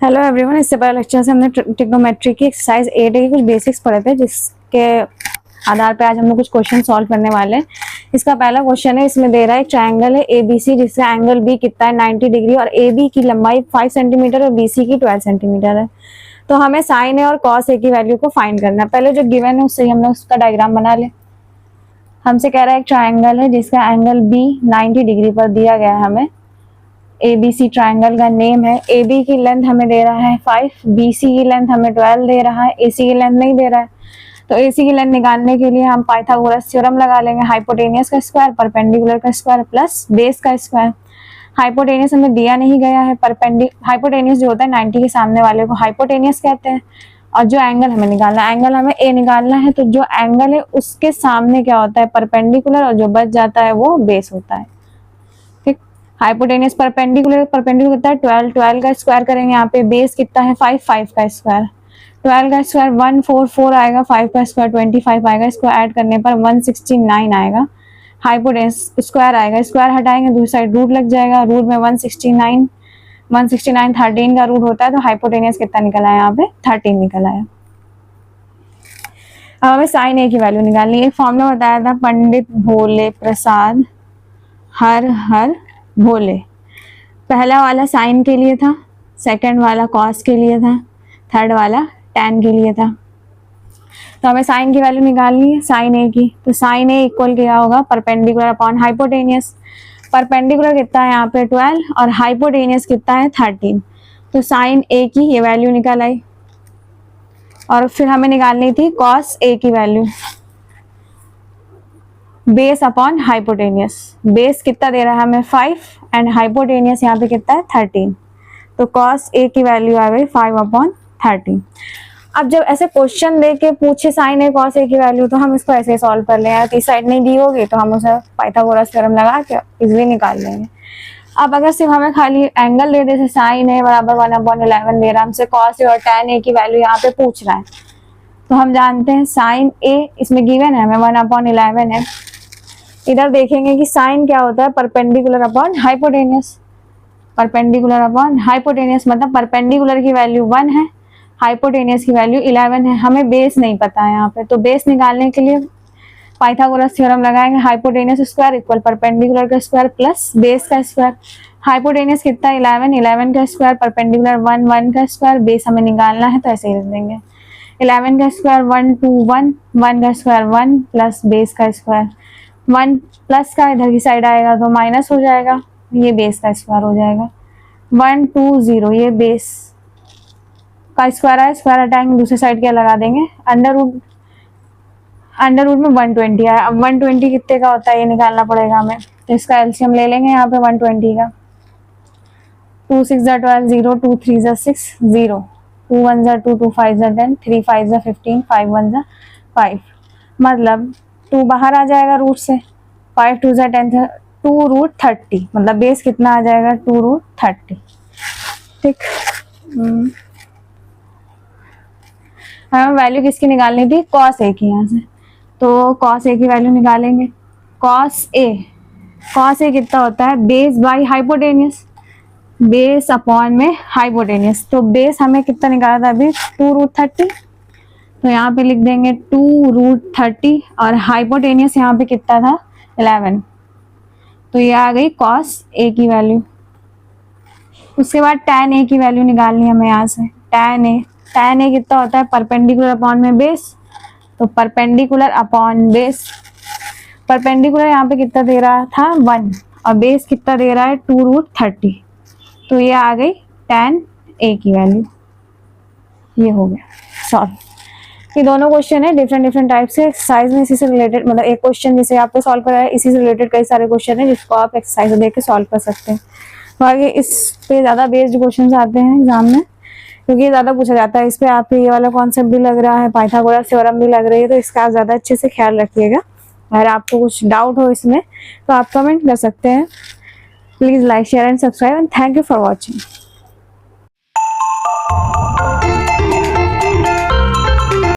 Hello everyone, इससे पहले lecture से हमने ट्रिग्नोमेट्री की एक्सरसाइज 8 के कुछ बेसिक्स पढ़े थे, जिसके आधार पे आज हम लोग कुछ क्वेश्चन सॉल्व करने वाले हैं। इसका पहला क्वेश्चन है, इसमें दे रहा है ट्रायंगल है एबीसी जिसका एंगल बी कितना है 90 डिग्री और एबी की लंबाई 5 सेंटीमीटर और बीसी की 12 सेंटीमीटर है। तो हमें साइन ए और कॉस ए की वैल्यू को फाइंड करना है। पहले जो गिवन है उससे हम लोग उसका डायग्राम बना ले। हमसे कह रहा है एक ट्रायंगल है जिसका एंगल बी 90 डिग्री पर दिया गया है। हमें ABC ट्रायंगल का नेम है। AB की लेंथ हमें दे रहा है 5, BC की लेंथ हमें 12 दे रहा है, AC की लेंथ नहीं दे रहा है। तो AC की लेंथ निकालने के लिए हम पाइथागोरस थ्योरम लगा लेंगे। हाइपोटेनियस का स्क्वायर, परपेंडिकुलर का स्क्वायर प्लस बेस का स्क्वायर। हाइपोटेनियस हमें दिया नहीं गया है। हाइपोटेनियस जो होता है 90 के सामने वाले को हाइपोटेनियस कहते हैं। और जो एंगल हमें निकालना है, एंगल हमें A निकालना है, तो जो एंगल है उसके सामने क्या होता है, परपेंडिकुलर, और जो बच जाता है वो बेस होता है। हाइपोटेनियस परपेंडिकुलर कितना है 12, 12 का स्क्वायर करेंगे। यहाँ पे बेस कितना है 5, 5 का स्क्वायर, 12 का स्क्वायर 144 आएगा, 5 का स्क्वायर 25 आएगा, इसको ऐड करने पर 169 आएगा। हाइपोटेनियस स्क्वायर आएगा, स्क्वायर हटाएंगे दूसरी साइड रूट लग जाएगा, रूट में 169 13 का रूट होता है, तो हाइपोटेनियस कितना निकल आया, यहाँ पे 13 निकल आया। अब हमें साइन ए की वैल्यू निकालनी है। एक फॉर्मूला बताया था, पंडित भोले प्रसाद हर हर भोले। पहला वाला साइन के लिए था, सेकंड वाला कॉस के लिए था, थर्ड वाला टैन के लिए था। तो हमें साइन की वैल्यू निकालनी है साइन ए की। तो साइन ए इक्वल क्या होगा, परपेंडिकुलर अपॉन हाइपोटेनियस। परपेंडिकुलर कितना है यहाँ पे 12 और हाइपोटेनियस कितना है 13। तो साइन ए की ये वैल्यू निकल आई। और फिर हमें निकालनी थी कॉस ए की value, base upon hypotenuse. Base कितना दे रहा है हमें 5 एंड हाइपोटेनियस यहाँ पे कितना है 13। तो कॉस ए की वैल्यू आ गई 5/13। अब जब ऐसे क्वेश्चन दे के पूछे साइन ए कॉस ए की वैल्यू, तो हम इसको ऐसे सॉल्व कर लें। यार इस साइड नहीं दी होगी तो हम उसे पाइथागोरस थ्योरम लगा के इजीली निकाल लेंगे। अब अगर सिर्फ हमें खाली एंगल दे दे, साइन ए बराबर 1/11 दे रहा है, हमसे कॉस ए और टैन ए की वैल्यू यहाँ पे पूछ रहा है, तो हम जानते हैं साइन ए इसमें गिवन है हमें 1/11 है। इधर देखेंगे कि साइन क्या होता है, perpendicular upon hypotenuse. Perpendicular upon hypotenuse मतलब परपेंडिकुलर की वैल्यू 1 है, हाइपोटेनियस की वैल्यू 11 है। हमें बेस नहीं पता है यहाँ पे, तो बेस निकालने के लिए पाइथागोरस थ्योरम लगाएंगे। हाइपोटेनियस स्क्वायर इक्वल परपेंडिकुलर का स्क्वायर प्लस बेस का स्क्वायर। हाइपोटेनियस कितना 11 का स्क्वायर, परपेंडिकुलर 1 का स्क्वायर, बेस हमें निकालना है तो ऐसे ही लिख देंगे। 11 का स्क्वायर 1 2 1, 1 का स्क्वायर 1 प्लस बेस का स्क्वायर 1 प्लस का इधर की साइड आएगा तो माइनस हो जाएगा, ये बेस का स्क्वायर हो जाएगा। 1 2 0, ये बेस का स्क्वायर है, स्क्वायर हटाएंगे दूसरी साइड क्या लगा देंगे, अंडर रूट में 120 आया। अब 120 कितने का होता है ये निकालना पड़ेगा हमें, तो इसका एलसीएम ले लेंगे यहाँ पे 120 का। 2 6 12 0, 2 3 6 0, 2 1 2, 2 5 10, 3 5 15, 5 1 5, मतलब 2 बाहर आ जाएगा रूट से, 5 2 10, 2 रूट 30, मतलब बेस कितना आ जाएगा 2 रूट 30। ठीक, हमें वैल्यू किसकी निकालनी थी, कॉस ए की। यहाँ से तो कॉस ए की वैल्यू निकालेंगे। कॉस ए कितना होता है, base by hypotenuse, base upon में हाइपोटेनियस। तो बेस हमें कितना निकाला था अभी 2 रूट 30, तो यहाँ पे लिख देंगे 2 रूट 30 और हाइपोटेनियस यहाँ पे कितना था 11, तो ये आ गई कॉस ए की वैल्यू। उसके बाद टैन ए की वैल्यू निकालनी है हमें यहाँ से। टैन ए कितना होता है, परपेंडिकुलर अपॉन में बेस, तो परपेंडिकुलर अपॉन बेस। परपेंडिकुलर यहाँ पे कितना दे रहा था 1 और बेस कितना दे रहा है 2 रूट 30, तो ये आ गई टैन ए की वैल्यू। ये हो गया सॉल्व। ये दोनों क्वेश्चन है डिफरेंट टाइप से एक्सरसाइज में, इसी से रिलेटेड, मतलब एक क्वेश्चन जिसे आपको सॉल्व करा है इसी से रिलेटेड कई सारे क्वेश्चन है जिसको आप एक्सरसाइज देख के सॉल्व कर सकते हैं। तो आगे इस पे ज़्यादा बेस्ड क्वेश्चन आते हैं एग्जाम में, क्योंकि ये ज़्यादा पूछा जाता है। इस पे आपको ये वाला कॉन्सेप्ट भी लग रहा है, पाइथागोरस थ्योरम भी लग रही है, तो इसका आप ज़्यादा अच्छे से ख्याल रखिएगा। अगर आपको कुछ डाउट हो इसमें तो आप कमेंट कर सकते हैं। Please like share and subscribe and thank you for watching.